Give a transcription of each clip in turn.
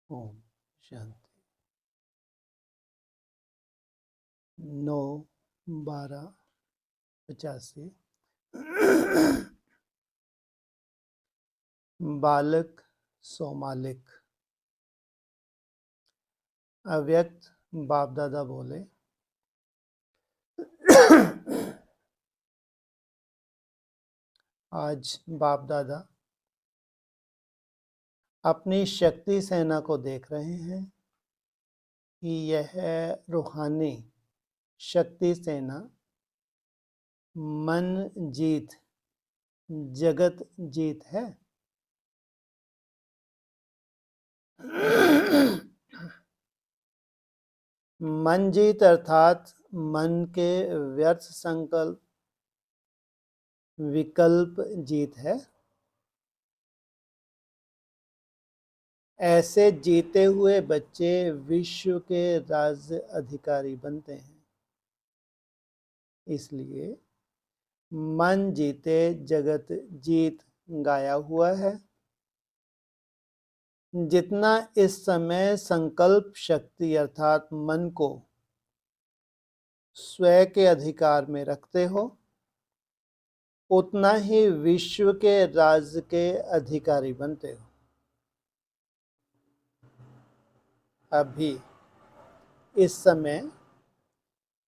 ओम शांति। 9/12/85। बालक सो मालिक। अव्यक्त बाप दादा बोले, आज बाप दादा अपनी शक्ति सेना को देख रहे हैं कि यह रूहानी शक्ति सेना मन जीत जगत जीत है। मन जीत अर्थात मन के व्यर्थ संकल्प विकल्प जीत है। ऐसे जीते हुए बच्चे विश्व के राज्य अधिकारी बनते हैं। इसलिए मन जीते जगत जीत गाया हुआ है। जितना इस समय संकल्प शक्ति अर्थात मन को स्वयं के अधिकार में रखते हो, उतना ही विश्व के राज्य के अधिकारी बनते हो। अभी इस समय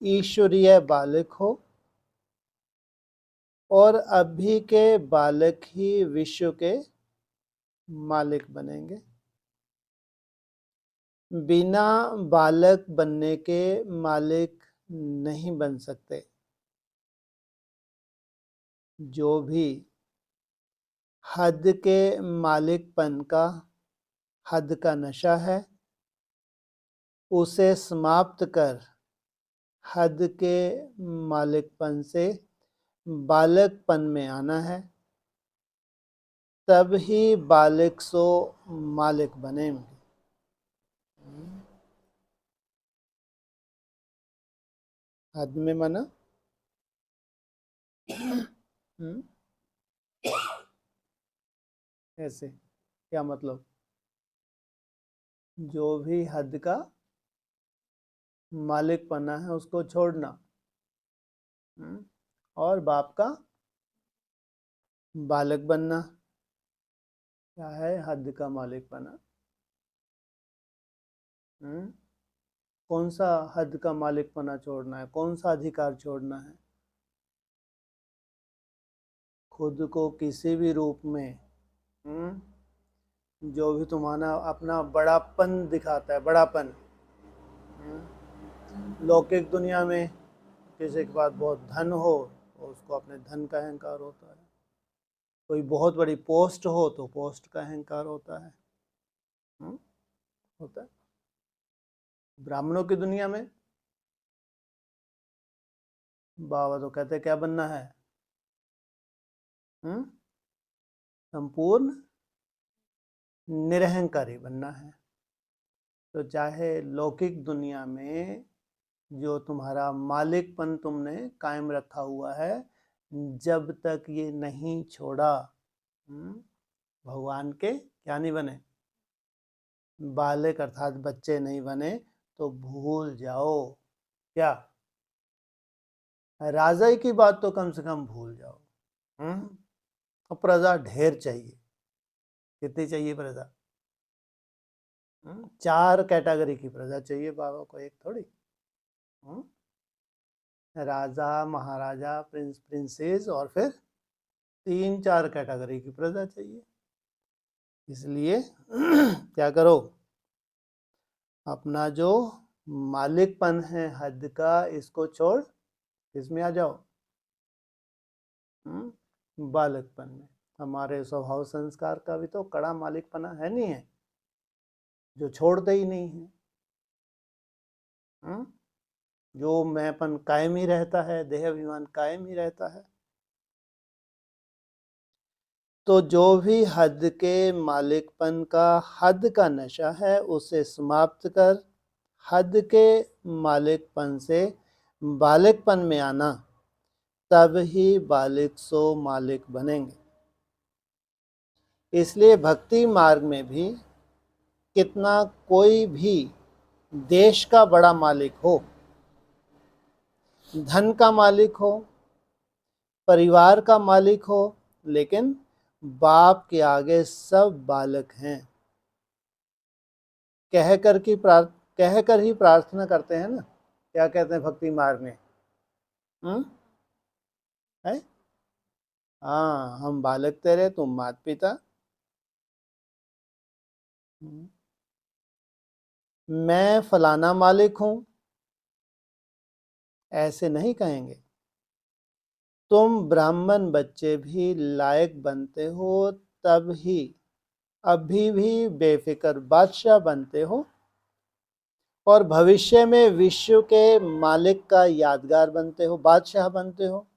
ईश्वरीय बालक हो और अभी के बालक ही विश्व के मालिक बनेंगे। बिना बालक बनने के मालिक नहीं बन सकते। जो भी हद के मालिकपन का हद का नशा है, उसे समाप्त कर हद के मालिकपन से बालकपन में आना है। तब ही बालक सो मालिक बनेंगे। हद में माना ऐसे क्या मतलब? जो भी हद का मालिक पना है उसको छोड़ना और बाप का बालक बनना। क्या है हद का मालिक पना? कौन सा हद का मालिक पना छोड़ना है? कौन सा अधिकार छोड़ना है? खुद को किसी भी रूप में जो भी तुम्हारा अपना बड़ापन दिखाता है, बड़ापन लौकिक दुनिया में किसी के पास बहुत धन हो तो उसको अपने धन का अहंकार होता है। कोई बहुत बड़ी पोस्ट हो तो पोस्ट का अहंकार होता है। होता है। ब्राह्मणों की दुनिया में बाबा तो कहते क्या बनना है? संपूर्ण निरहंकारी बनना है। तो चाहे लौकिक दुनिया में जो तुम्हारा मालिकपन तुमने कायम रखा हुआ है, जब तक ये नहीं छोड़ा भगवान के क्या नहीं बने, बालक अर्थात बच्चे नहीं बने, तो भूल जाओ। क्या राजा की बात तो कम से कम भूल जाओ। तो प्रजा ढेर चाहिए। कितनी चाहिए प्रजा? 4 कैटेगरी की प्रजा चाहिए बाबा को, एक थोड़ी। राजा, महाराजा, प्रिंस, प्रिंसेस और फिर 3-4 कैटेगरी की प्रजा चाहिए। इसलिए क्या करो, अपना जो मालिकपन है हद का, इसको छोड़ इसमें आ जाओ बालकपन में। हमारे स्वभाव संस्कार का भी तो कड़ा मालिकपना है नहीं है, जो छोड़ते ही नहीं है। जो मैंपन कायम ही रहता है, देह अभिमान कायम ही रहता है। तो जो भी हद के मालिकपन का हद का नशा है, उसे समाप्त कर हद के मालिकपन से बालकपन में आना, तब ही बालिक सो मालिक बनेंगे। इसलिए भक्ति मार्ग में भी कितना कोई भी देश का बड़ा मालिक हो, धन का मालिक हो, परिवार का मालिक हो, लेकिन बाप के आगे सब बालक हैं। कहकर ही प्रार्थना करते हैं ना, क्या कहते हैं भक्ति मार्ग में, है? हाँ, हम बालक तेरे, तुम माता पिता। मैं फलाना मालिक हूं, ऐसे नहीं कहेंगे। तुम ब्राह्मण बच्चे भी लायक बनते हो, तब ही अभी भी बेफिक्र बादशाह बनते हो, और भविष्य में विश्व के मालिक का यादगार बनते हो, बादशाह बनते हो।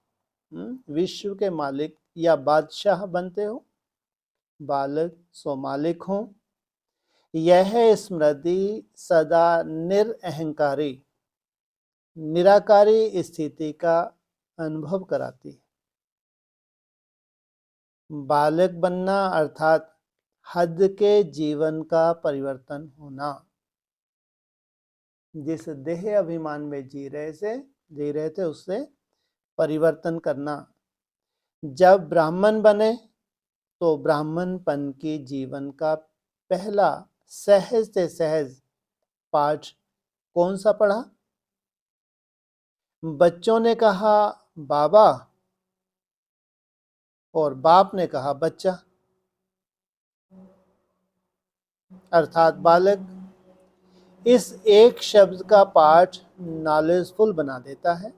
विश्व के मालिक या बादशाह बनते हो। बालक सो मालिक हो। यह स्मृति सदा निरअहंकारी निराकारी स्थिति का अनुभव कराती है। बालक बनना अर्थात हद के जीवन का परिवर्तन होना। जिस देह अभिमान में जी रहे थे उससे परिवर्तन करना। जब ब्राह्मण बने तो ब्राह्मणपन की जीवन का पहला सहज से सहज पाठ कौन सा पढ़ा? बच्चों ने कहा बाबा, और बाप ने कहा बच्चा, अर्थात बालक। इस एक शब्द का पाठ नॉलेजफुल बना देता है।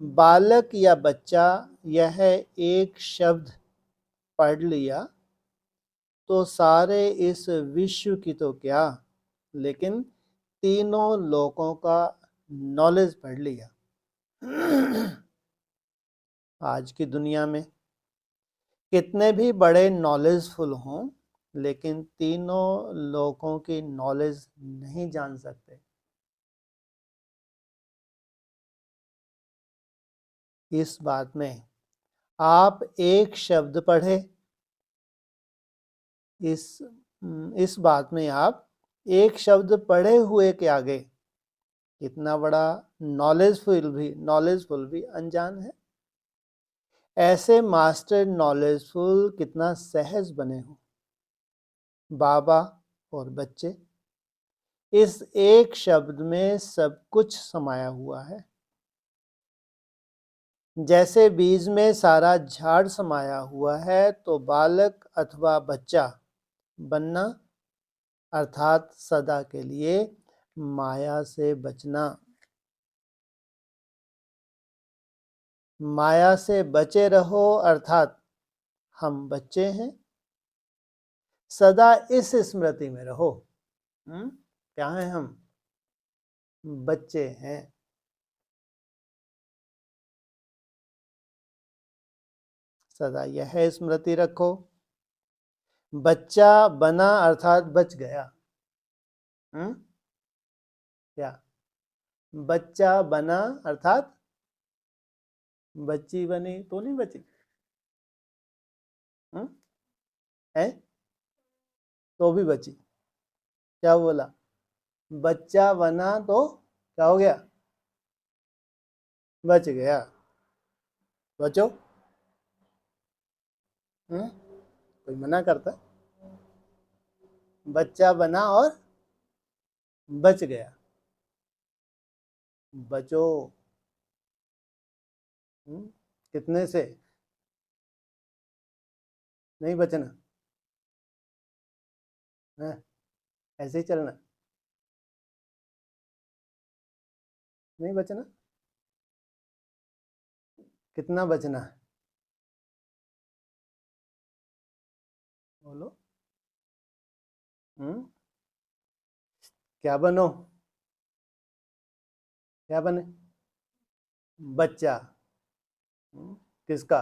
बालक या बच्चा, यह एक शब्द पढ़ लिया तो सारे इस विश्व की तो क्या, लेकिन तीनों लोगों का नॉलेज पढ़ लिया। आज की दुनिया में कितने भी बड़े नॉलेजफुल हों, लेकिन तीनों लोगों की नॉलेज नहीं जान सकते। इस बात में आप एक शब्द पढ़े, इस बात में आप एक शब्द पढ़े हुए के आगे कितना बड़ा नॉलेजफुल भी अनजान है। ऐसे मास्टर नॉलेजफुल कितना सहज बने हो। बाबा और बच्चे, इस एक शब्द में सब कुछ समाया हुआ है। जैसे बीज में सारा झाड़ समाया हुआ है, तो बालक अथवा बच्चा बनना अर्थात सदा के लिए माया से बचना। माया से बचे रहो अर्थात हम बच्चे हैं। सदा इस स्मृति में रहो, क्या है हम? बच्चे हैं। सदा यह स्मृति रखो। बच्चा बना अर्थात बच गया। क्या? बच्चा बना अर्थात बच्ची बनी तो नहीं बची, है तो भी बची। क्या बोला? बच्चा बना तो क्या हो गया? बच गया। बचो। कोई मना करता? बच्चा बना और बच गया। बचो। कितने से? नहीं बचना है, ऐसे ही चलना, नहीं बचना। कितना बचना है? बोलो। क्या बनो? क्या बने? बच्चा। किसका?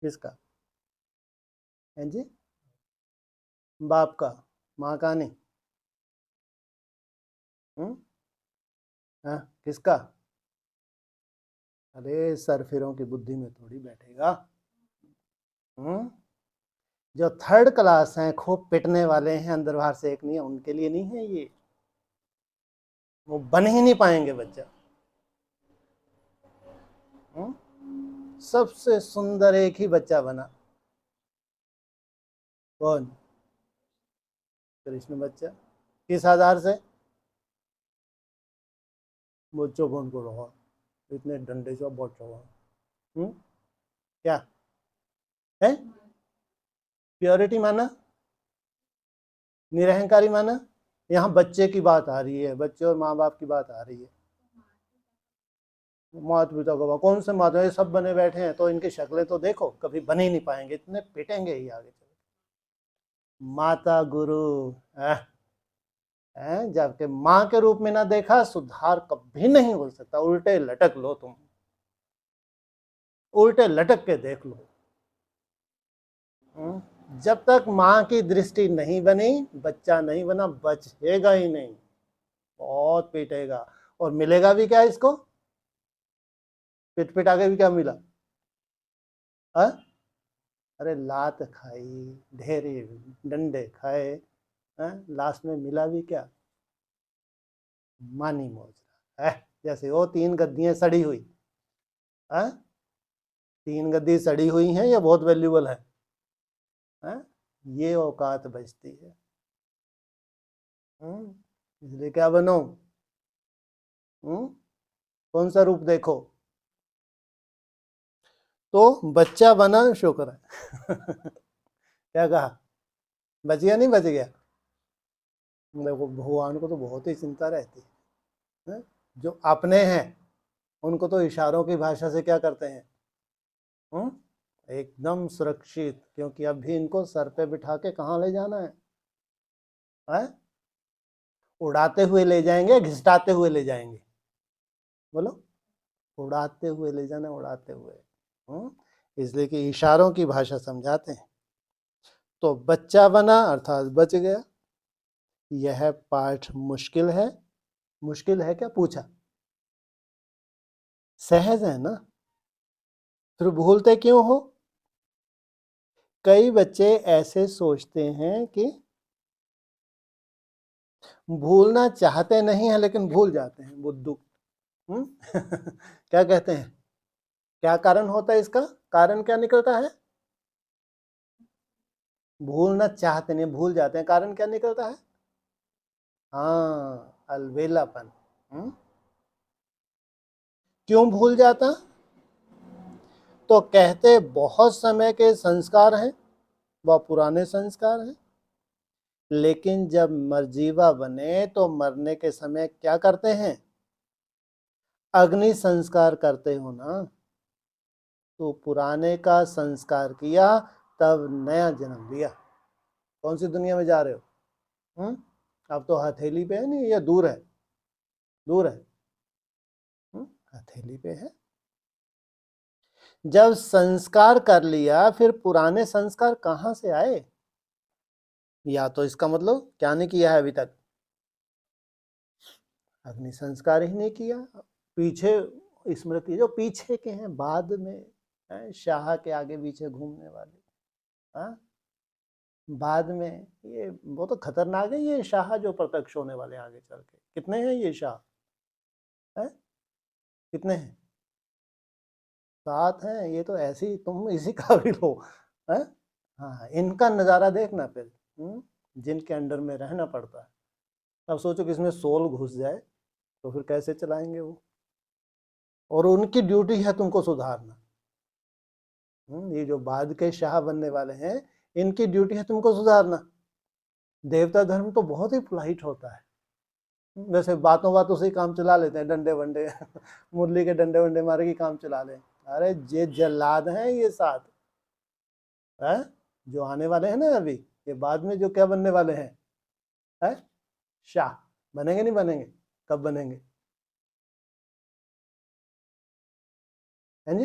किसका? है जी? बाप का। माँ का नहीं। हाँ, किसका? अरे सरफिरों की बुद्धि में थोड़ी बैठेगा। जो थर्ड क्लास हैं, खूब पिटने वाले हैं, अंदर बाहर से एक नहीं है, उनके लिए नहीं है ये, वो बन ही नहीं पाएंगे बच्चा। सबसे सुंदर एक ही बच्चा बना, कौन? कृष्ण बच्चा। किस आधार से? बच्चों को उनको रहा, इतने डंडे से बहुत चौड़ा। क्या है? प्योरिटी माना, निरहंकारी माना। यहाँ बच्चे की बात आ रही है, बच्चे और माँ बाप की बात आ रही है। माता पिता का कौन से माता, ये सब बने बैठे हैं, तो इनकी शक्लें तो देखो, कभी बन ही नहीं पाएंगे, इतने पिटेंगे ही आगे चल। माता गुरु है, जबकि माँ के रूप में ना देखा, सुधार कभी नहीं हो सकता। उल्टे लटक लो तुम, उल्टे लटक के देख लो। जब तक माँ की दृष्टि नहीं बनी, बच्चा नहीं बना, बचेगा ही नहीं, बहुत पीटेगा। और मिलेगा भी क्या इसको? पिट पिटा के भी क्या मिला? है? अरे लात खाई, ढेरे डंडे खाए, लास्ट में मिला भी क्या? मानी मोजरा है। जैसे वो 3 गद्दियां सड़ी हुई है, 3 गद्दी सड़ी हुई हैं, ये बहुत वैल्यूबल है, ये औकात बचती है। इसलिए क्या बनो? कौन सा रूप देखो? तो बच्चा बना, शुक्र है। क्या कहा? बच गया नहीं बच गया? देखो भगवान को तो बहुत ही चिंता रहती है। जो अपने हैं उनको तो इशारों की भाषा से क्या करते हैं? एकदम सुरक्षित, क्योंकि अभी इनको सर पे बिठा के कहाँ ले जाना है? उड़ाते हुए ले जाएंगे, घिसटाते हुए ले जाएंगे? बोलो, उड़ाते हुए ले जाना, उड़ाते हुए। इसलिए कि इशारों की भाषा समझाते हैं। तो बच्चा बना अर्थात बच गया। यह पाठ मुश्किल है। मुश्किल है क्या पूछा? सहज है ना? फिर भूलते क्यों हो? कई बच्चे ऐसे सोचते हैं कि भूलना चाहते नहीं है लेकिन भूल जाते हैं, बुद्धू। क्या कहते हैं? क्या कारण होता है इसका? कारण क्या निकलता है? भूलना चाहते नहीं, भूल जाते हैं, कारण क्या निकलता है? हाँ, अलबेलापन। क्यों भूल जाता? तो कहते बहुत समय के संस्कार हैं, वह पुराने संस्कार हैं, लेकिन जब मरजीवा बने तो मरने के समय क्या करते हैं? अग्नि संस्कार करते हो ना। तो पुराने का संस्कार किया, तब नया जन्म लिया। कौन सी दुनिया में जा रहे हो? अब तो हथेली पे है, नहीं ये दूर है? दूर है। हथेली पे है। जब संस्कार कर लिया, फिर पुराने संस्कार कहां से आए? या तो इसका मतलब क्या नहीं किया है अभी तक? अग्नि संस्कार ही नहीं किया। पीछे स्मृति जो पीछे के हैं, बाद में शाह के आगे पीछे घूमने वाले, बाद में ये वो तो खतरनाक है। ये शाह जो प्रत्यक्ष होने वाले आगे चल के, कितने हैं ये शाह? कितने हैं? 7 हैं। ये तो ऐसे ही तुम इसी काबिल हो। है? हाँ, इनका नज़ारा देखना फिर, जिनके अंडर में रहना पड़ता है। अब सोचो कि इसमें सोल घुस जाए तो फिर कैसे चलाएंगे वो? और उनकी ड्यूटी है तुमको सुधारना। ये जो बाद के शाह बनने वाले हैं, इनकी ड्यूटी है तुमको सुधारना। देवता धर्म तो बहुत ही पोलाइट होता है, वैसे बातों बातों से ही काम चला लेते हैं, डंडे वंडे मुरली के डंडे वंडे मारे की काम चला ले। अरे ये जल्लाद हैं ये 7, है जो आने वाले हैं ना अभी, ये बाद में जो क्या बनने वाले हैं, है? शाह बनेंगे, नहीं बनेंगे? कब बनेंगे? है जी,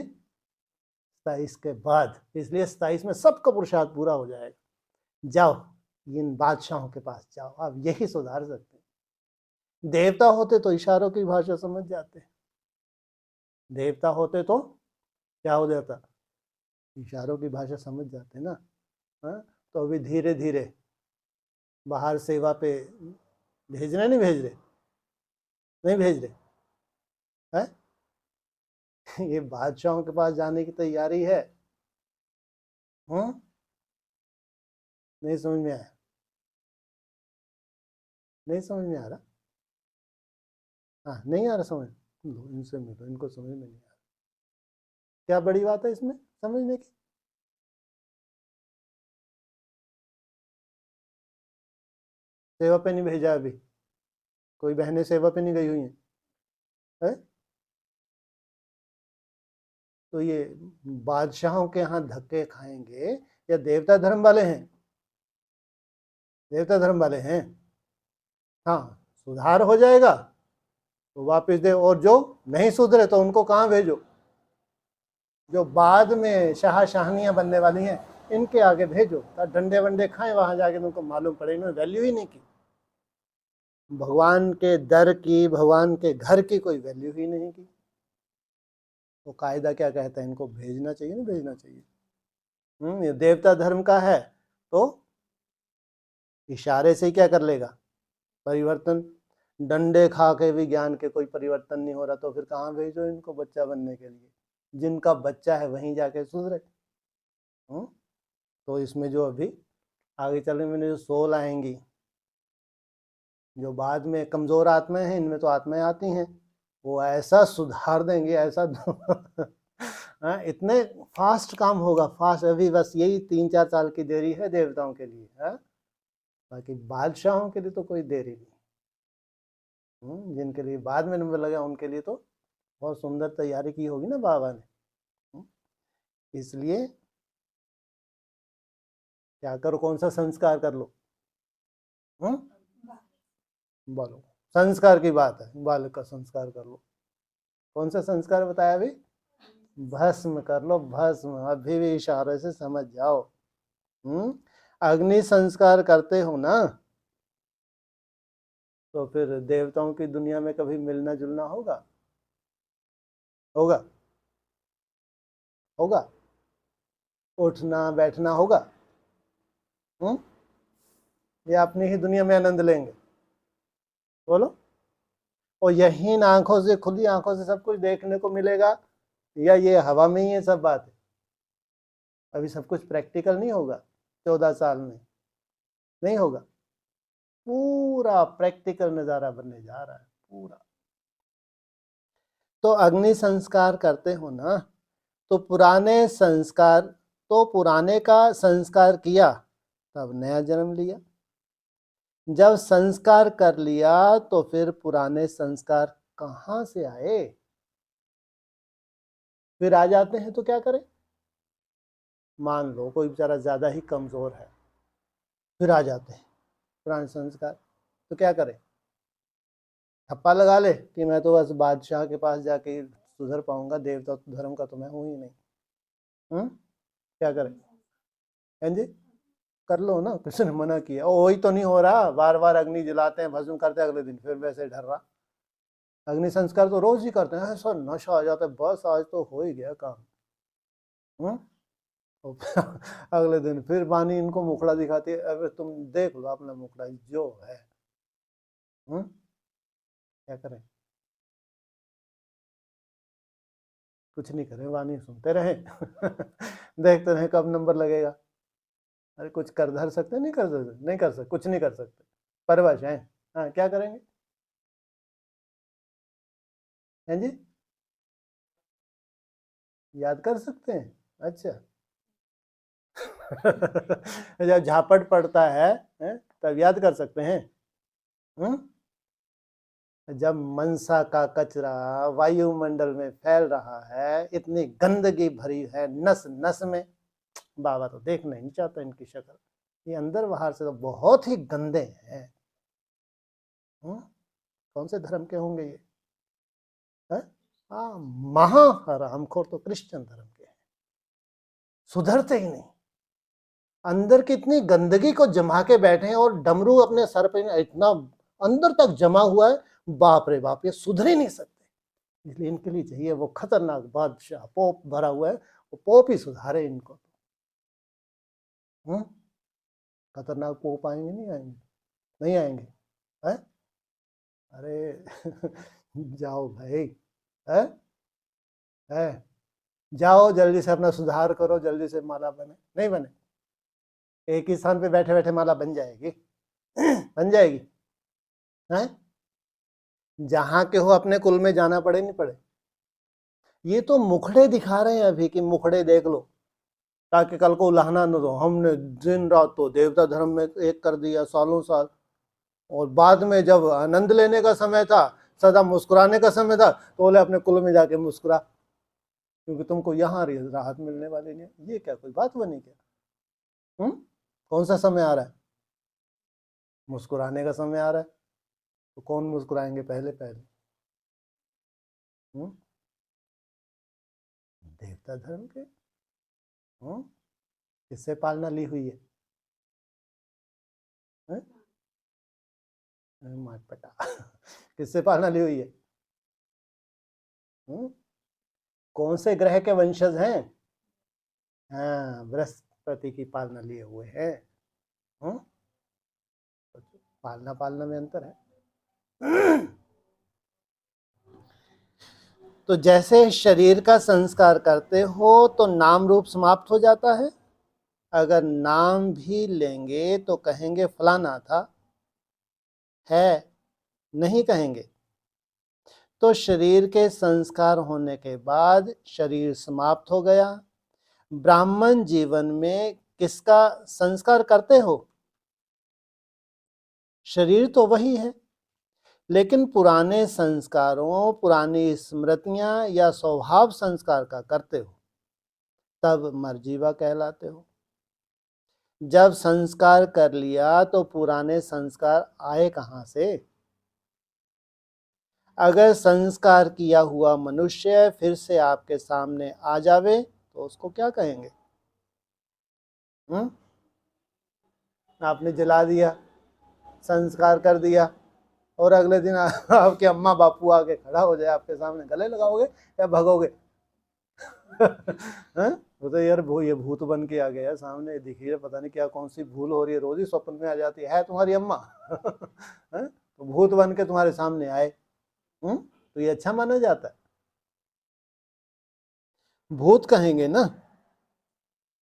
27 के बाद। इसलिए 27 में सबका पुरुषार्थ पूरा हो जाएगा। जाओ इन बादशाहों के पास जाओ, आप यही सुधार सकते हैं। देवता होते तो इशारों की भाषा समझ जाते, देवता होते तो क्या हो जाता? इशारों की भाषा समझ जाते ना। तो अभी धीरे धीरे बाहर सेवा पे भेज रहे नहीं भेज रहे, नहीं भेज रहे हैं? ये बादशाहों के पास जाने की तैयारी है। नहीं समझ में आया, नहीं समझ में आ रहा। हाँ नहीं आ रहा समझ, लो इनसे मिलो, इनको समझ में नहीं आ रहा। क्या बड़ी बात है इसमें समझने की? सेवा पे नहीं भेजा अभी, कोई बहनें सेवा पे नहीं गई हुई हैं? तो ये बादशाहों के यहाँ धक्के खाएंगे या देवता धर्म वाले हैं? देवता धर्म वाले हैं। हाँ सुधार हो जाएगा तो वापस दे, और जो नहीं सुधरे तो उनको कहाँ भेजो? जो बाद में शाहनियाँ बनने वाली हैं इनके आगे भेजो, डंडे वंडे खाएं वहां जाके, तुमको मालूम पड़े इन्होंने वैल्यू ही नहीं की। भगवान के दर की, भगवान के घर की कोई वैल्यू ही नहीं की। तो कायदा क्या कहता है, इनको भेजना चाहिए ना भेजना चाहिए? ये देवता धर्म का है तो इशारे से ही क्या कर लेगा परिवर्तन। डंडे खा के भी ज्ञान के कोई परिवर्तन नहीं हो रहा तो फिर कहाँ भेजो इनको बच्चा बनने के लिए? जिनका बच्चा है वहीं जाके सुधरे। तो इसमें जो अभी आगे चलने में जो सोल आएंगी, जो बाद में कमजोर आत्माएं हैं, इनमें तो आत्माएं आती हैं, वो ऐसा सुधार देंगे, ऐसा इतने फास्ट काम होगा, फास्ट। अभी बस यही 3-4 साल की देरी है देवताओं के लिए, बाकी बादशाहों के लिए तो कोई देरी नहीं। जिनके लिए बाद में नंबर लगा उनके लिए तो बहुत सुंदर तैयारी की होगी ना बाबा ने। इसलिए क्या करो, कौन सा संस्कार कर लो? बोलो, संस्कार की बात है, बालक का संस्कार कर लो। कौन सा संस्कार बताया अभी? भस्म कर लो, भस्म। अभी भी इशारे से समझ जाओ। अग्नि संस्कार करते हो ना, तो फिर देवताओं की दुनिया में कभी मिलना जुलना होगा? होगा? होगा? उठना बैठना होगा? या अपनी ही दुनिया में आनंद लेंगे? बोलो। और यही आंखों से, खुली आंखों से सब कुछ देखने को मिलेगा, या ये हवा में ही है सब बात? अभी सब कुछ प्रैक्टिकल नहीं होगा 14 साल में, नहीं होगा। पूरा प्रैक्टिकल नजारा बनने जा रहा है पूरा। तो अग्नि संस्कार करते हो ना, तो पुराने संस्कार, तो पुराने का संस्कार किया तब नया जन्म लिया। जब संस्कार कर लिया तो फिर पुराने संस्कार कहां से आए? फिर आ जाते हैं तो क्या करें? मान लो कोई बेचारा ज्यादा ही कमजोर है, फिर आ जाते हैं पुराने संस्कार, तो क्या करें? ठप्पा लगा ले कि मैं तो बस बादशाह के पास जाके सुधर पाऊंगा, देवता धर्म का तो मैं हूं ही नहीं। क्या करें? हैं जी? कर लो ना, किसी ने मना किया? ओ वही तो नहीं हो रहा, बार बार अग्नि जलाते हैं, भस्म करते हैं, अगले दिन फिर वैसे ढर रहा। अग्नि संस्कार तो रोज ही करते हैं, ऐसा नशा आ जाता है, बस आज तो हो ही गया काम। अगले दिन फिर वाणी इनको मुखड़ा दिखाती है, अबे तुम देख लो अपना मुखड़ा जो है। क्या करें? कुछ नहीं करें, वाणी सुनते रहे देखते रहे कब नंबर लगेगा। अरे कुछ कर धर सकते? नहीं कर सकते, नहीं कर सकते, कुछ नहीं कर सकते, परवश हैं। हाँ क्या करेंगे? हैं जी? याद कर सकते हैं? अच्छा जब झापट पड़ता है, तब याद कर सकते हैं। जब मनसा का कचरा वायुमंडल में फैल रहा है, इतनी गंदगी भरी है नस नस में, बाबा तो देखना नहीं चाहता इनकी शक्ल। ये अंदर बाहर से तो बहुत ही गंदे हैं। कौन से धर्म के होंगे ये? महा हरामखोर तो क्रिश्चियन धर्म के हैं, सुधरते ही नहीं। अंदर की इतनी गंदगी को जमा के बैठे हैं, और डमरू अपने सर पे इतना अंदर तक जमा हुआ है, बाप रे बाप, ये सुधर ही नहीं सकते। इसलिए इनके लिए चाहिए वो खतरनाक बादशाह, पोप भरा हुआ है, वो पोप ही सुधारे इनको। खतरनाक पोप आएंगे, नहीं आएंगे? नहीं आएंगे है? अरे जाओ भाई, है? है? जाओ जल्दी से अपना सुधार करो, जल्दी से माला बने, नहीं बने? एक ही स्थान पे बैठे बैठे माला बन जाएगी? बन जाएगी? है? जहां के हो अपने कुल में जाना पड़े नहीं पड़े? ये तो मुखड़े दिखा रहे हैं अभी कि मुखड़े देख लो, ताकि कल को उलाहना न दो, हमने दिन रात तो देवता धर्म में एक कर दिया सालों साल, और बाद में जब आनंद लेने का समय था, सदा मुस्कुराने का समय था, तो बोले अपने कुल में जाके मुस्कुरा, क्योंकि तुमको यहाँ राहत मिलने वाली नहीं। ये क्या कोई बात बनी क्या? कौन सा समय आ रहा है? मुस्कुराने का समय आ रहा है, तो कौन मुस्कुराएंगे पहले पहले? देवता धर्म के। किससे पालना ली हुई है? मार पटा किससे पालना ली हुई है? कौन से ग्रह के वंशज हैं? हाँ, बृहस्पति की पालना लिए हुए हैं। पालना पालना में अंतर है। तो जैसे शरीर का संस्कार करते हो तो नाम रूप समाप्त हो जाता है। अगर नाम भी लेंगे तो कहेंगे फलाना था, है नहीं कहेंगे। तो शरीर के संस्कार होने के बाद शरीर समाप्त हो गया। ब्राह्मण जीवन में किसका संस्कार करते हो? शरीर तो वही है, लेकिन पुराने संस्कारों, पुरानी स्मृतियां या स्वभाव संस्कार का करते हो, तब मर्जीवा कहलाते हो। जब संस्कार कर लिया तो पुराने संस्कार आए कहां से? अगर संस्कार किया हुआ मनुष्य फिर से आपके सामने आ जावे तो उसको क्या कहेंगे? आपने जला दिया, संस्कार कर दिया, और अगले दिन आपके अम्मा बापू आके खड़ा हो जाए आपके सामने, गले लगाओगे या भगोगे? वो तो यार ये भूत बन के आ गया सामने, दिखी है, पता नहीं क्या कौन सी भूल हो रही है, रोज ही स्वप्न में आ जाती है तुम्हारी अम्मा। तो भूत बन के तुम्हारे सामने आए, तो ये अच्छा माना जाता है? भूत कहेंगे ना।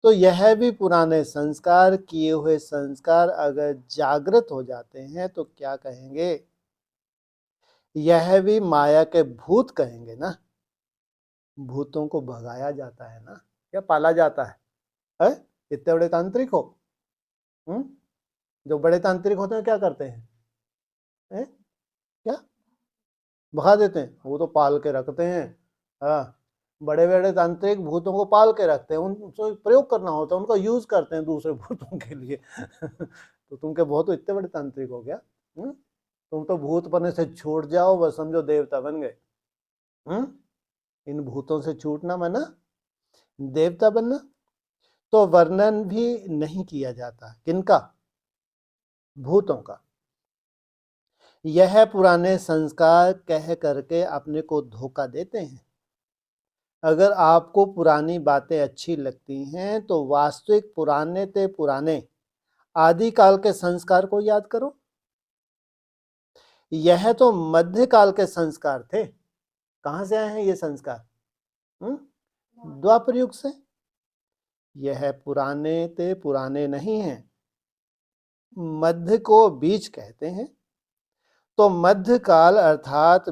तो यह भी पुराने संस्कार, किए हुए संस्कार अगर जागृत हो जाते हैं तो क्या कहेंगे? यह भी माया के भूत कहेंगे ना। भूतों को भगाया जाता है ना, या पाला जाता है? इतने बड़े तांत्रिक हो, जो बड़े तांत्रिक होते हैं क्या करते हैं? क्या भगा देते हैं? वो तो पाल के रखते हैं। हाँ, बड़े बड़े तांत्रिक भूतों को पाल के रखते हैं, उनको प्रयोग करना होता है, उनका यूज करते हैं दूसरे भूतों के लिए। तो तुम क्या बहुत इतने बड़े तांत्रिक हो गया? तुम तो भूत बनने से छूट जाओ, बस समझो देवता बन गए। इन भूतों से छूटना माना देवता बनना। तो वर्णन भी नहीं किया जाता, किनका? भूतों का। यह पुराने संस्कार कह करके अपने को धोखा देते हैं। अगर आपको पुरानी बातें अच्छी लगती हैं तो वास्तविक पुराने ते पुराने आदिकाल के संस्कार को याद करो। यह तो मध्यकाल के संस्कार थे। कहां से आए हैं ये संस्कार? द्वापर युग से। यह पुराने ते पुराने नहीं हैं। मध्य को बीज कहते हैं। तो मध्यकाल अर्थात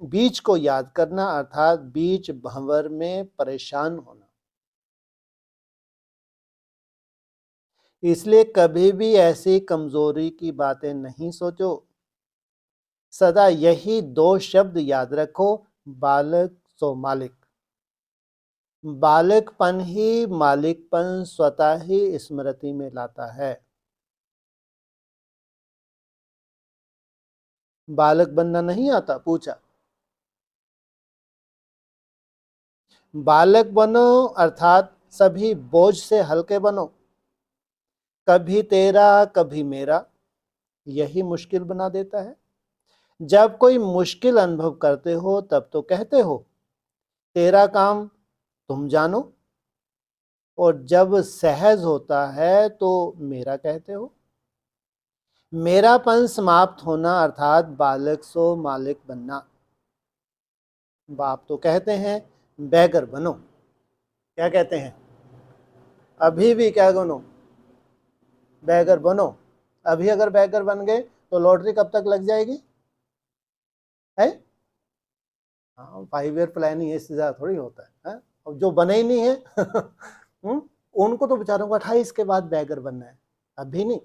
बीज को याद करना, अर्थात बीच भंवर में परेशान होना। इसलिए कभी भी ऐसी कमजोरी की बातें नहीं सोचो। सदा यही दो शब्द याद रखो, बालक सो मालिक। बालकपन ही मालिकपन स्वतः ही स्मृति में लाता है। बालक बनना नहीं आता? पूछा। बालक बनो अर्थात सभी बोझ से हल्के बनो। कभी तेरा कभी मेरा, यही मुश्किल बना देता है। जब कोई मुश्किल अनुभव करते हो तब तो कहते हो तेरा काम तुम जानो। और जब सहज होता है तो मेरा कहते हो। मेरापन समाप्त होना अर्थात बालक सो मालिक बनना। बाप तो कहते हैं बैगर बनो, क्या कहते हैं, अभी भी क्या बनो, बैगर बनो। अभी अगर बैगर बन गए तो लॉटरी कब तक लग जाएगी है? हाँ, 5 ईयर प्लान ही है, इससे ज्यादा थोड़ी होता है? अब जो बने ही नहीं है उनको तो बेचारों को 28 के बाद बैगर बनना है, अभी नहीं।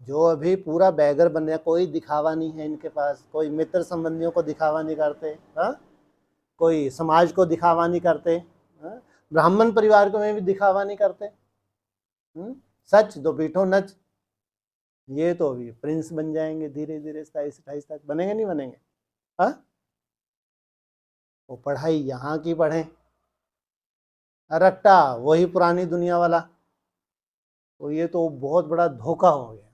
जो अभी पूरा बैगर बन रहा, कोई दिखावा नहीं है इनके पास, कोई मित्र संबंधियों को दिखावा नहीं करते, कोई समाज को दिखावा नहीं करते, ब्राह्मण परिवार को में भी दिखावा नहीं करते। सच दो पीठो नच, ये तो अभी प्रिंस बन जाएंगे धीरे धीरे, 27-28 तक बनेंगे, नहीं बनेंगे? हाँ, वो पढ़ाई यहाँ की पढ़ें, रट्टा वही पुरानी दुनिया वाला, तो ये तो बहुत बड़ा धोखा हो गया।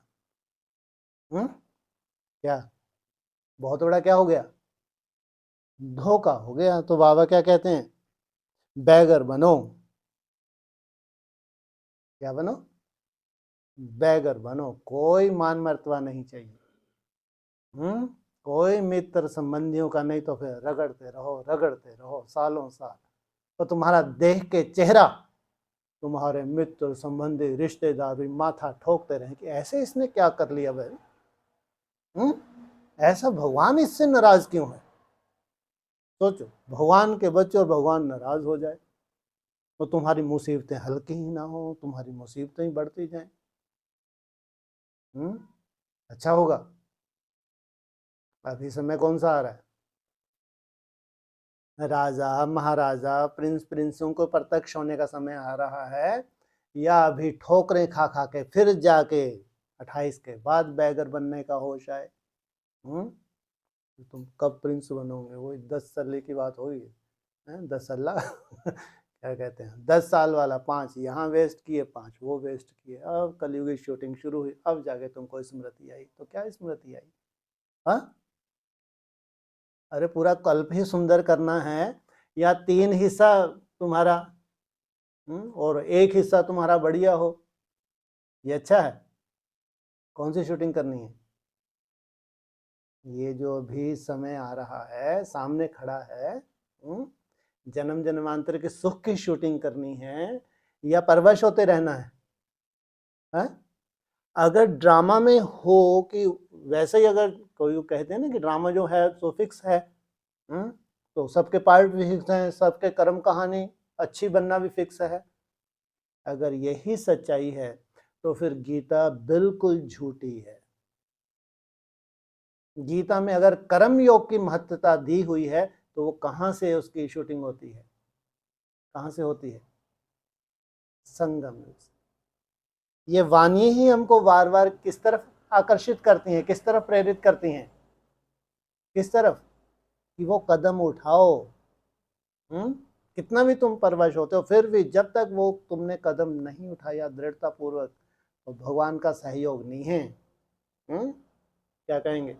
क्या बहुत बड़ा क्या हो गया? धोखा हो गया। तो बाबा क्या कहते हैं, बैगर बनो। क्या बनो? बैगर बनो। कोई मान मर्तबा नहीं चाहिए, कोई मित्र संबंधियों का नहीं, तो फिर रगड़ते रहो सालों साल, तो तुम्हारा देख के चेहरा तुम्हारे मित्र संबंधी रिश्तेदार भी माथा ठोकते रहे कि ऐसे इसने क्या कर लिया भाई, ऐसा भगवान इससे नाराज क्यों है? सोचो, भगवान के बच्चे और भगवान नाराज हो जाए तो तुम्हारी मुसीबतें हल्की ही ना हो, तुम्हारी मुसीबतें ही बढ़ती जाएं। अच्छा होगा। अभी समय कौन सा आ रहा है? राजा महाराजा प्रिंस प्रिंसों को प्रत्यक्ष होने का समय आ रहा है, या अभी ठोकरें खा खा के फिर जाके 28 के बाद बैगर बनने का होश आए? तुम कब प्रिंस बनोगे? वही 10 साल की बात होगी, 10 साल क्या कहते हैं, 10 साल वाला 5 यहाँ वेस्ट किए, 5 वो वेस्ट किए, अब कलयुग की शूटिंग शुरू हुई, अब जाके तुमको स्मृति आई। तो क्या स्मृति आई? हाँ, अरे पूरा कल्प ही सुंदर करना है, या 3 हिस्सा तुम्हारा और 1 हिस्सा तुम्हारा बढ़िया हो, ये अच्छा है? कौन सी शूटिंग करनी है? ये जो अभी समय आ रहा है सामने खड़ा है, जन्म जन्मांतर के सुख की शूटिंग करनी है या परवश होते रहना है? अगर ड्रामा में हो कि वैसे ही, अगर कोई कहते हैं ना कि ड्रामा जो है तो फिक्स है, तो सबके पार्ट भी फिक्स हैं, सबके कर्म कहानी अच्छी बनना भी फिक्स है। अगर यही सच्चाई है तो फिर गीता बिल्कुल झूठी है। गीता में अगर कर्म योग की महत्वता दी हुई है तो वो कहां से उसकी शूटिंग होती है, कहां से होती है? संगम युग से। ये वाणी ही हमको बार बार किस तरफ आकर्षित करती हैं, किस तरफ प्रेरित करती हैं? किस तरफ? कि वो कदम उठाओ। कितना भी तुम परवश होते हो, फिर भी जब तक वो तुमने कदम नहीं उठाया दृढ़ता पूर्वक, तो भगवान का सहयोग नहीं है। क्या कहेंगे?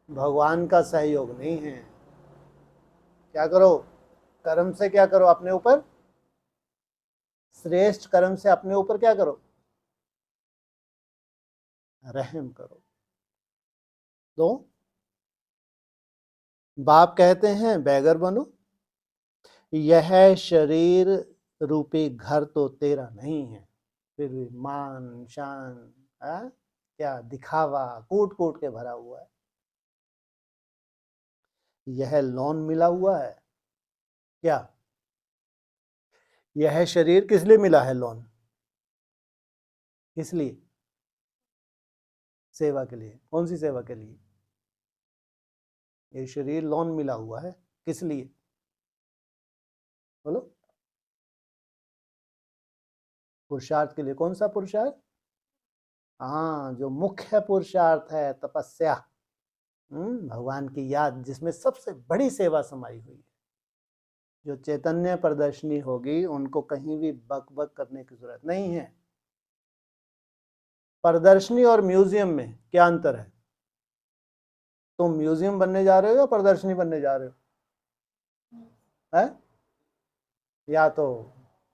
भगवान का सहयोग नहीं है। क्या करो? कर्म से क्या करो? अपने ऊपर श्रेष्ठ कर्म से अपने ऊपर क्या करो? रहम करो। तो बाप कहते हैं बैगर बनो। यह शरीर रूपी घर तो तेरा नहीं है, फिर भी मान शान, क्या दिखावा कूट कूट के भरा हुआ है। यह लोन मिला हुआ है क्या? यह शरीर किस लिए मिला है लोन? किस लिए? सेवा के लिए। कौन सी सेवा के लिए? ये शरीर लोन मिला हुआ है, किस लिए? बोलो। पुरुषार्थ के लिए। कौन सा पुरुषार्थ? हाँ, जो मुख्य पुरुषार्थ है तपस्या, भगवान की याद, जिसमें सबसे बड़ी सेवा समाई हुई है। जो चैतन्य प्रदर्शनी होगी उनको कहीं भी बक बक करने की जरूरत नहीं है। प्रदर्शनी और म्यूजियम में क्या अंतर है? तुम म्यूजियम बनने जा रहे हो या प्रदर्शनी बनने जा रहे हो? है? या तो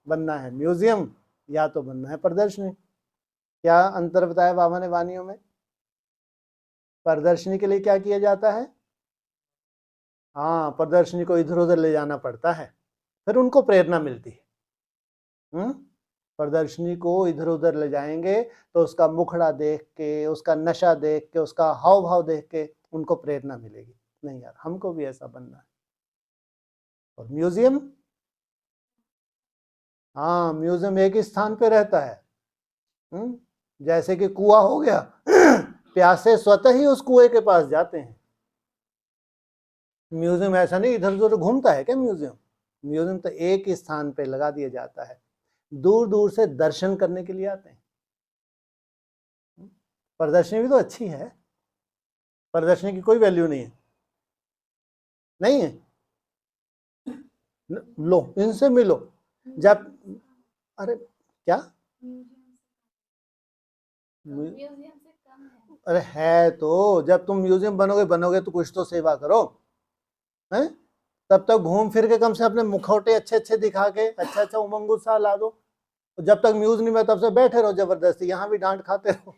बनना है म्यूजियम या तो बनना है प्रदर्शनी। क्या अंतर बताया बाबा ने वानियों में? प्रदर्शनी के लिए क्या किया जाता है? हाँ, प्रदर्शनी को इधर उधर ले जाना पड़ता है, फिर उनको प्रेरणा मिलती है। प्रदर्शनी को इधर उधर ले जाएंगे तो उसका मुखड़ा देख के, उसका नशा देख के, उसका हाव भाव देख के उनको प्रेरणा मिलेगी, नहीं यार हमको भी ऐसा बनना है। और म्यूजियम, हाँ म्यूजियम एक ही स्थान पे रहता है। जैसे कि कुआं हो गया प्यासे स्वतः ही उस कुएं के पास जाते हैं। म्यूजियम ऐसा नहीं इधर उधर घूमता है क्या? म्यूजियम, म्यूजियम तो एक ही स्थान पे लगा दिया जाता है, दूर दूर से दर्शन करने के लिए आते हैं। प्रदर्शनी भी तो अच्छी है, प्रदर्शनी की कोई वैल्यू नहीं है, नहीं है? लो इनसे मिलो जब, अरे क्या, अरे है तो, जब तुम म्यूजियम बनोगे बनोगे तो कुछ तो सेवा करो, हैं? तब तक घूम फिर के कम से अपने मुखौटे अच्छे अच्छे दिखा के अच्छा अच्छा उमंग उत्साह ला दो। जब तक म्यूज नहीं में तब से बैठे रहो जबरदस्ती, यहाँ भी डांट खाते रहो।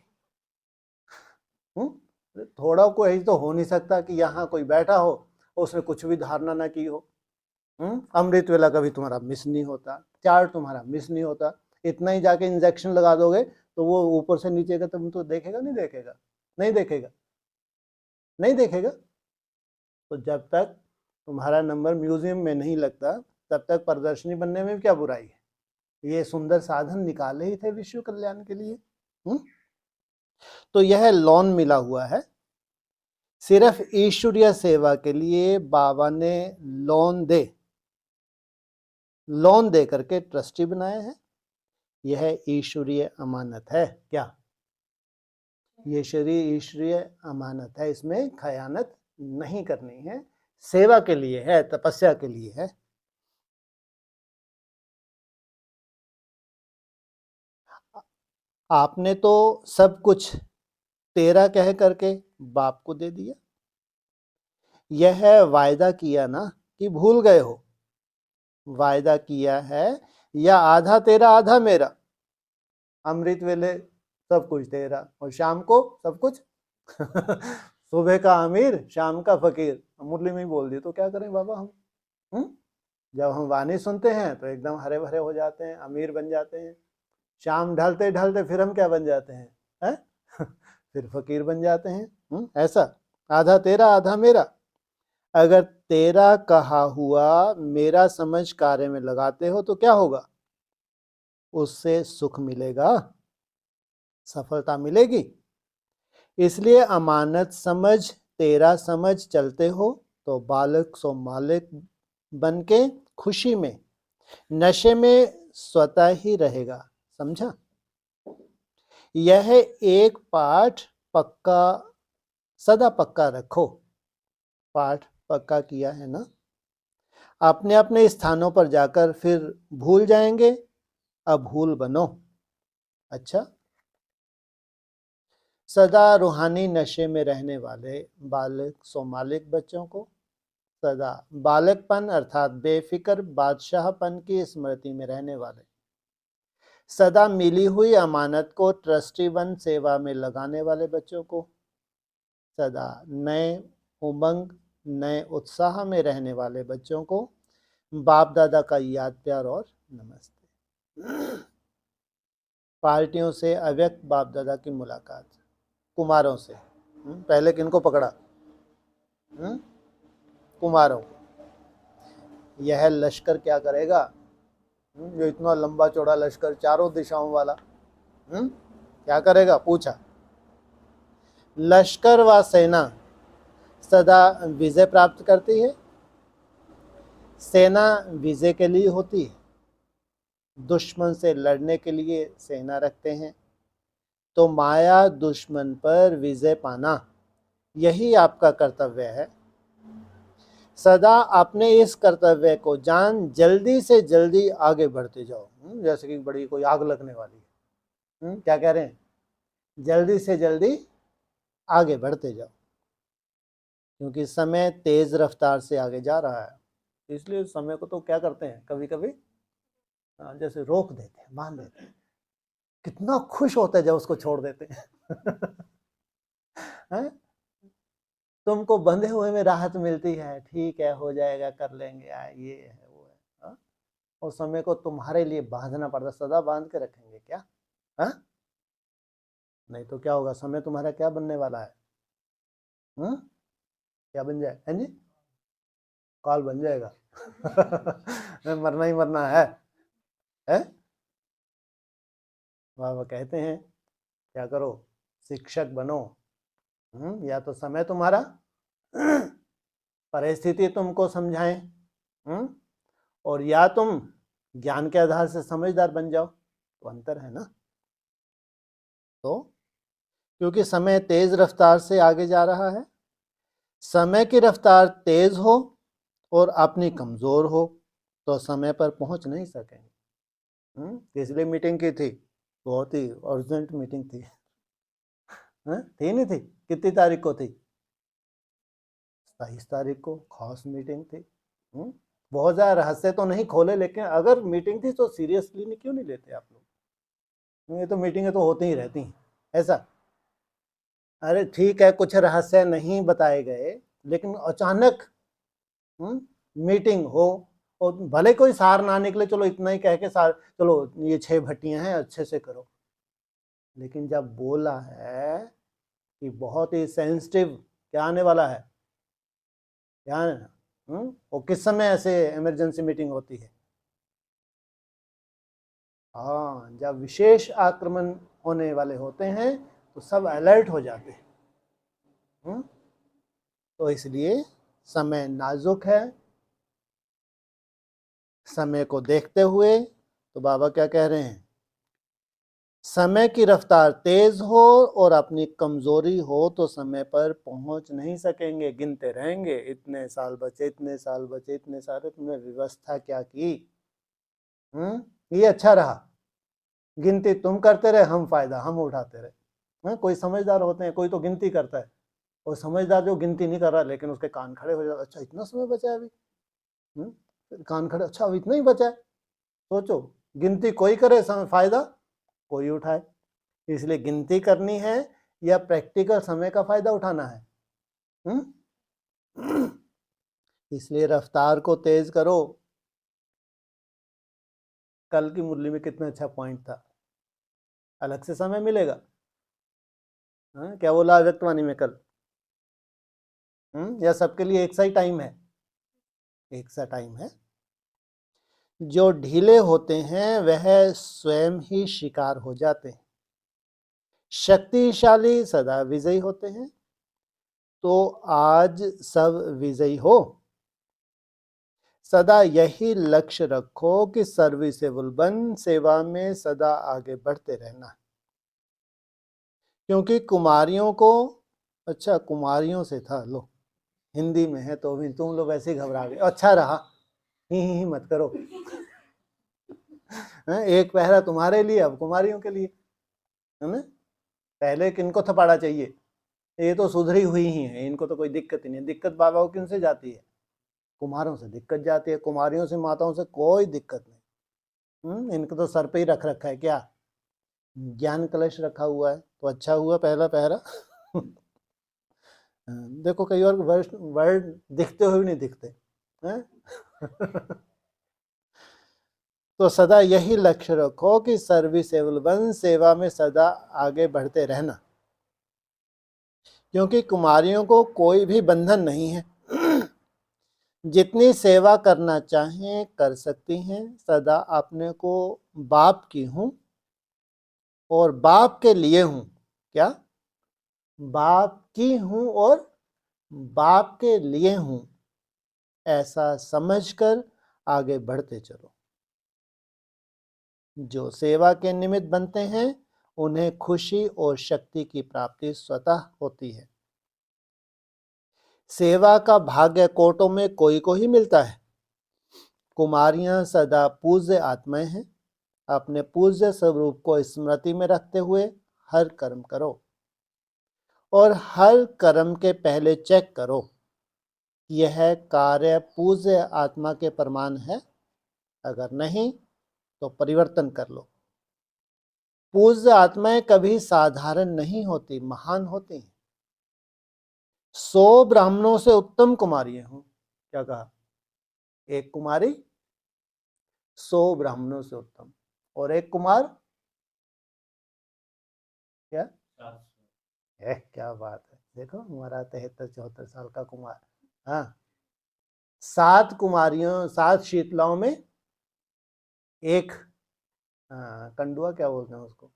थोड़ा कोई तो हो नहीं सकता कि यहाँ कोई बैठा हो उसने कुछ भी धारणा ना की हो। अमृत वेला कभी तुम्हारा मिस नहीं होता, चार्ट तुम्हारा मिस नहीं होता। इतना ही जाके इंजेक्शन लगा दोगे तो वो ऊपर से नीचे का तुम तो देखेगा नहीं देखेगा? नहीं देखेगा, नहीं देखेगा। तो जब तक तुम्हारा नंबर म्यूजियम में नहीं लगता तब तक प्रदर्शनी बनने में क्या बुराई है? ये सुंदर साधन निकाले ही थे विश्व कल्याण के लिए। तो यह लोन मिला हुआ है, सिर्फ ईश्वरीय सेवा के लिए बाबा ने लोन दे करके ट्रस्टी बनाए हैं। यह ईश्वरीय अमानत है। क्या? ये ईश्वरीय अमानत है, इसमें खयानत नहीं करनी है, सेवा के लिए है, तपस्या के लिए है। आपने तो सब कुछ तेरा कह करके बाप को दे दिया, यह वायदा किया ना कि भूल गए हो? वायदा किया है या आधा तेरा आधा मेरा? अमृत वेले सब कुछ तेरा और शाम को सब कुछ सुबह का अमीर शाम का फकीर, मुरली में ही बोल दिए तो क्या करें बाबा हम? जब हम वाणी सुनते हैं तो एकदम हरे भरे हो जाते हैं, अमीर बन जाते हैं, शाम ढलते ढलते फिर हम क्या बन जाते हैं, है? फिर फकीर बन जाते हैं। ऐसा आधा तेरा आधा मेरा। अगर तेरा कहा हुआ मेरा समझ कार्य में लगाते हो तो क्या होगा? उससे सुख मिलेगा, सफलता मिलेगी। इसलिए अमानत समझ तेरा समझ चलते हो तो बालक सो मालिक बन के खुशी में नशे में स्वतः ही रहेगा। समझा? यह एक पाठ पक्का, सदा पक्का रखो। पाठ पक्का किया है ना? अपने अपने स्थानों पर जाकर फिर भूल जाएंगे, अब भूल बनो। अच्छा, सदा रूहानी नशे में रहने वाले बालक सो मालिक बच्चों को सदा बालकपन अर्थात बेफिक्र बादशाहपन की स्मृति में रहने वाले, सदा मिली हुई अमानत को ट्रस्टी वन सेवा में लगाने वाले बच्चों को, सदा नए उमंग नए उत्साह में रहने वाले बच्चों को बाप दादा का याद प्यार और नमस्ते। पार्टियों से अव्यक्त बाप दादा की मुलाकात, कुमारों से। पहले किनको पकड़ा? कुमारों को। यह लश्कर क्या करेगा? जो इतना लंबा चौड़ा लश्कर चारों दिशाओं वाला, क्या करेगा? पूछा। लश्कर व सेना सदा विजय प्राप्त करती है। सेना विजय के लिए होती है, दुश्मन से लड़ने के लिए सेना रखते हैं। तो माया दुश्मन पर विजय पाना यही आपका कर्तव्य है। सदा अपने इस कर्तव्य को जान जल्दी से जल्दी आगे बढ़ते जाओ। जैसे कि बड़ी कोई आग लगने वाली है, क्या कह रहे हैं? जल्दी से जल्दी आगे बढ़ते जाओ, क्योंकि समय तेज रफ्तार से आगे जा रहा है। इसलिए समय को तो क्या करते हैं, कभी कभी जैसे रोक देते हैं, बांध देते हैं, कितना खुश होता है जब उसको छोड़ देते हैं। तुमको बंधे हुए में राहत मिलती है, ठीक है हो जाएगा, कर लेंगे, ये है वो है, हाँ? और समय को तुम्हारे लिए बांधना पड़ता, सदा बांध के रखेंगे क्या? हाँ? नहीं तो क्या होगा, समय तुम्हारा क्या बनने वाला है? क्या बन जाए? है जी, काल बन जाएगा। मरना ही मरना है? बाबा कहते हैं क्या करो, शिक्षक बनो। या तो समय तुम्हारा, परिस्थिति तुमको समझाएं, और या तुम ज्ञान के आधार से समझदार बन जाओ, तो अंतर है ना। तो क्योंकि समय तेज रफ्तार से आगे जा रहा है, समय की रफ्तार तेज हो और अपनी कमजोर हो तो समय पर पहुंच नहीं सकेंगे। इसलिए मीटिंग की थी, बहुत ही अर्जेंट मीटिंग थी। थी नहीं थी? कितनी तारीख को थी? 27 तारीख को खास मीटिंग थी। बहुत ज़्यादा रहस्य तो नहीं खोले, लेकिन अगर मीटिंग थी तो सीरियसली नहीं, क्यों नहीं लेते आप लोग? ये तो मीटिंगें तो होती ही रहती हैं ऐसा। अरे ठीक है, कुछ रहस्य नहीं बताए गए, लेकिन अचानक मीटिंग हो और भले कोई सार ना निकले, चलो इतना ही कह के सार, चलो ये 6 भट्टियां हैं अच्छे से करो, लेकिन जब बोला है कि बहुत ही सेंसिटिव क्या आने वाला है, क्या और किस समय ऐसे इमरजेंसी मीटिंग होती है? हाँ, जब विशेष आक्रमण होने वाले होते हैं तो सब अलर्ट हो जाते हैं। तो इसलिए समय नाजुक है। समय को देखते हुए तो बाबा क्या कह रहे हैं, समय की रफ्तार तेज हो और अपनी कमजोरी हो तो समय पर पहुंच नहीं सकेंगे, गिनते रहेंगे, इतने साल बचे, इतने साल बचे, इतने साल, तुमने व्यवस्था क्या की? ये अच्छा रहा, गिनती तुम करते रहे, हम फायदा हम उठाते रहे। कोई समझदार होते हैं, कोई तो गिनती करता है, और समझदार जो गिनती नहीं कर रहा लेकिन उसके कान खड़े हो जाते, अच्छा इतना समय बचा है अभी, कान खड़े, अच्छा अभी इतना ही बचा है। सोचो, गिनती कोई करे, समय फायदा कोई उठाए। इसलिए गिनती करनी है या प्रैक्टिकल समय का फायदा उठाना है? इसलिए रफ्तार को तेज करो। कल की मुरली में कितना अच्छा पॉइंट था, अलग से समय मिलेगा। क्या बोला व्यक्तवाणी में कल? या सबके लिए एक सा ही टाइम है? एक सा टाइम है। जो ढीले होते हैं वह स्वयं ही शिकार हो जाते हैं, शक्तिशाली सदा विजयी होते हैं। तो आज सब विजयी हो, सदा यही लक्ष्य रखो कि सर्विसेबल बन, सेवा में सदा आगे बढ़ते रहना। क्योंकि कुमारियों को, अच्छा कुमारियों से था, लो हिंदी में है तो भी तुम लोग वैसे ही घबरा गए, अच्छा रहा, ही मत करो। एक पहरा तुम्हारे लिए, अब कुमारियों के लिए, है ना? पहले किनको थपाड़ा चाहिए? ये तो सुधरी हुई ही है, इनको तो कोई दिक्कत ही नहीं। दिक्कत बाबा को किन से जाती है? कुमारों से दिक्कत जाती है, कुमारियों से, माताओं से कोई दिक्कत नहीं। इनको तो सर पे ही रख रखा है, क्या ज्ञान कलश रखा हुआ है, तो अच्छा हुआ पहला पहरा। देखो कई और वर्ड दिखते हुए भी नहीं दिखते हैं। तो सदा यही लक्ष्य रखो कि सर्विसेबल बन, सेवा में सदा आगे बढ़ते रहना। क्योंकि कुमारियों को कोई भी बंधन नहीं है, जितनी सेवा करना चाहें कर सकती हैं। सदा अपने को बाप की हूं और बाप के लिए हूं, क्या बाप की हूं और बाप के लिए हूं, ऐसा समझकर आगे बढ़ते चलो। जो सेवा के निमित्त बनते हैं उन्हें खुशी और शक्ति की प्राप्ति स्वतः होती है। सेवा का भाग्य कोटों में कोई को ही मिलता है। कुमारियां सदा पूज्य आत्माएं हैं। अपने पूज्य स्वरूप को स्मृति में रखते हुए हर कर्म करो, और हर कर्म के पहले चेक करो यह कार्य पूज्य आत्मा के प्रमाण है। अगर नहीं तो परिवर्तन कर लो। पूज्य आत्माएं कभी साधारण नहीं होती, महान होती हैं। 100 ब्राह्मणों से उत्तम कुमारियां हूं। क्या कहा? एक कुमारी 100 ब्राह्मणों से उत्तम, और एक कुमार क्या क्या बात है। देखो हमारा 73-74 साल का कुमार। हाँ, 7 कुमारियों, 7 शीतलाओं में एक कंडुआ क्या बोलते हैं उसको?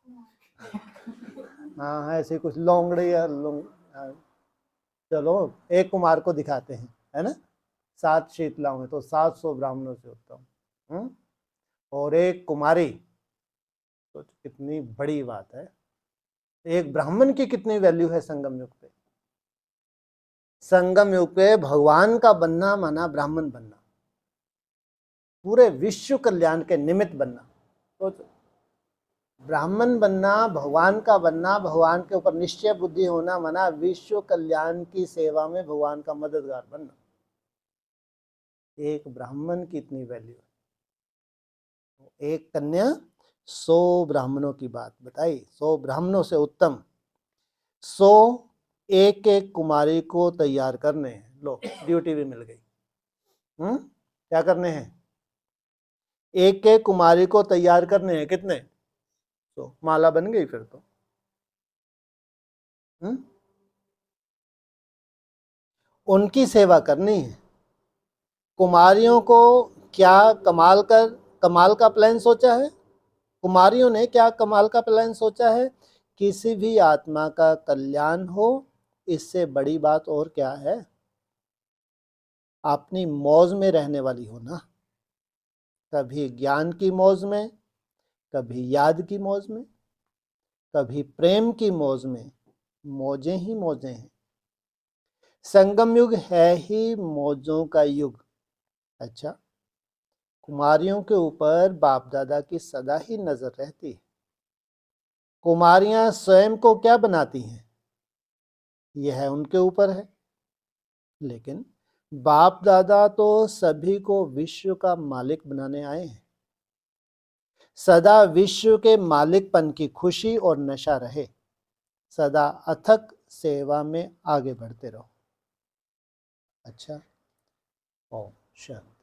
हाँ, ऐसे कुछ लोंगड़े या चलो एक कुमार को दिखाते हैं, है ना। 7 शीतलाओं में तो 700 ब्राह्मणों से उत्तम, और एक कुमारी, तो कितनी बड़ी बात है। एक ब्राह्मण की कितनी वैल्यू है संगम युग पे। संगम युग पे भगवान का बनना माना ब्राह्मण बनना, पूरे विश्व कल्याण के निमित्त बनना। तो ब्राह्मण बनना, भगवान का बनना, भगवान के ऊपर निश्चय बुद्धि होना माना विश्व कल्याण की सेवा में भगवान का मददगार बनना। एक ब्राह्मण की इतनी वैल्यू है। एक कन्या 100 ब्राह्मणों की बात बताई, 100 ब्राह्मणों से उत्तम। 100 एक एक कुमारी को तैयार करने हैं। लो ड्यूटी भी मिल गई। क्या करने हैं? एक एक कुमारी को तैयार करने हैं। कितने? तो माला बन गई फिर तो। उनकी सेवा करनी है। कुमारियों को क्या कमाल का प्लान सोचा है? कुमारियों ने क्या कमाल का प्लान सोचा है? किसी भी आत्मा का कल्याण हो, इससे बड़ी बात और क्या है। अपनी मौज में रहने वाली हो ना, कभी ज्ञान की मौज में, कभी याद की मौज में, कभी प्रेम की मौज में। मौजें ही मौजें हैं। संगम युग है ही मौजों का युग। अच्छा, कुमारियों के ऊपर बाप दादा की सदा ही नजर रहती है। कुमारियां स्वयं को क्या बनाती हैं, यह उनके ऊपर है। लेकिन बाप दादा तो सभी को विश्व का मालिक बनाने आए हैं। सदा विश्व के मालिकपन की खुशी और नशा रहे। सदा अथक सेवा में आगे बढ़ते रहो। अच्छा, ओम शांति।